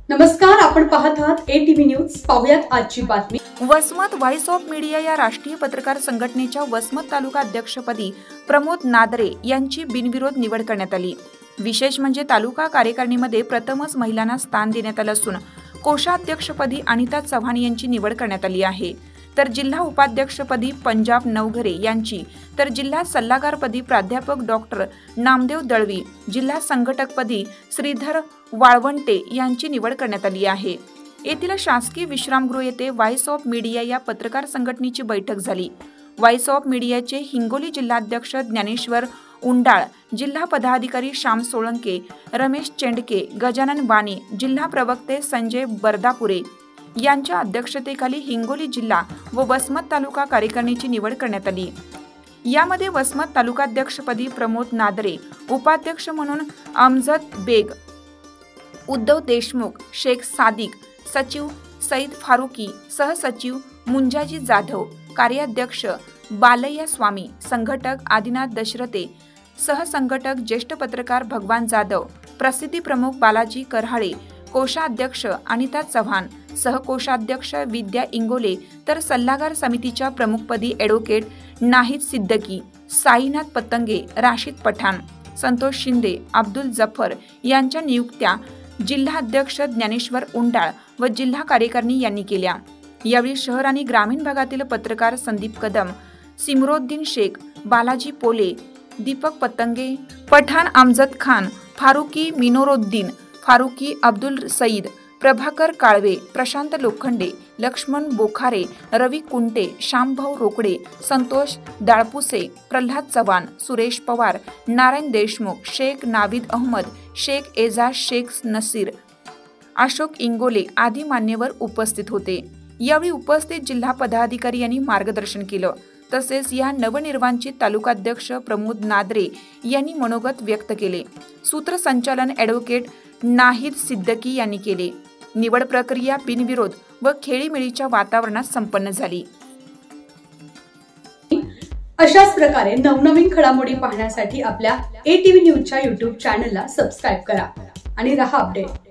नमस्कार, आपण पाहत आहात ATV न्यूज। पाहुयात आजची बातमी। वसमत व्हॉइस ऑफ मीडिया या राष्ट्रीय पत्रकार संघटनेच्या वसमत तालुका अध्यक्षपदी प्रमोद नादरे यांची बिनविरोध निवड करण्यात आली। विशेष म्हणजे तालुका कार्यकारिणीमध्ये प्रथमच महिलांना स्थान देण्यात आले असून कोषाध्यक्षपदी अनिता चव्हाण यांची निवड करण्यात आली आहे। तर जिल्हा उपाध्यक्षपदी पंजाब नवघरे यांची, तर जिल्हा सल्लागारपदी प्राध्यापक डॉक्टर नामदेव दळवी, जिल्हा संघटकपदी श्रीधर वाळवंटे यांची निवड करण्यात आली आहे। येथील शासकीय विश्रामगृह येथे व्हॉइस ऑफ मीडिया या पत्रकार संघटनेची बैठक झाली। व्हॉइस ऑफ मीडियाचे हिंगोली जिल्हाध्यक्ष ज्ञानेश्वर उंडाळ, जिल्हा पदाधिकारी श्याम सोळंके, रमेश चेंडके, गजानन वाणी, जिल्हा प्रवक्ते संजय बर्दापुरे यांच्या अध्यक्षतेखाली हिंगोली जिल्हा व वसमत तालुका कार्यकारिणीची निवड करण्यात आली। यामध्ये वसमत तालुकाध्यक्षपदी प्रमोद नादरे, उपाध्यक्ष म्हणून अमजद बेग, उद्धव देशमुख, शेख सादिक, सचिव सईद फारुकी, सहसचिव मुंजाजी जाधव, कार्याध्यक्ष बालय्या स्वामी, संघटक आदिनाथ दशरथे, सहसंघटक ज्येष्ठ पत्रकार भगवान जाधव, प्रसिद्धी प्रमुख बालाजी करहाळे, कोषाध्यक्ष अनिता चव्हाण, सहकोषाध्यक्ष विद्या इंगोले, तर सल्लागार समितीच्या प्रमुखपदी ॲडव्होकेट नाहिद सिद्दकी, साईनाथ पतंगे, राशिद पठाण, संतोष शिंदे, अब्दुल जफर यांच्या नियुक्त्या जिल्हाध्यक्ष ज्ञानेश्वर उंडाळ व जिल्हा कार्यकारिणी यांनी केल्या। यावेळी शहर आणि ग्रामीण भागातील पत्रकार संदीप कदम, सिमरोद्दीन शेख, बालाजी पोले, दीपक पतंगे, पठाण अमजद खान, फारुकी मिनोरोद्दीन फारुकी, अब्दुल सईद, प्रभाकर काळवे, प्रशांत लोखंडे, लक्ष्मण बोखारे, रवी कुंटे, श्यामभाऊ रोकडे, संतोष दाळपुसे, प्रल्हाद चव्हाण, सुरेश पवार, नारायण देशमुख, शेख नाविद अहमद, शेख एजाज शेख नसीर, अशोक इंगोले आदी मान्यवर उपस्थित होते। यावेळी उपस्थित जिल्हा पदाधिकारी यांनी मार्गदर्शन केलं। तसेच या नवनिर्वाचित तालुकाध्यक्ष प्रमोद नादरे यांनी मनोगत व्यक्त केले। सूत्रसंचालन ॲडव्होकेट नाहिद सिद्दकी यांनी केले। निवड प्रक्रिया बिनविरोध व खेळीमेळीच्या वातावरणात संपन्न झाली। अशाच प्रकारे नवनवीन घडामोडी पाहण्यासाठी आपल्या ATV न्यूजच्या YouTube चॅनलला सबस्क्राइब करा आणि रहा अपडेट।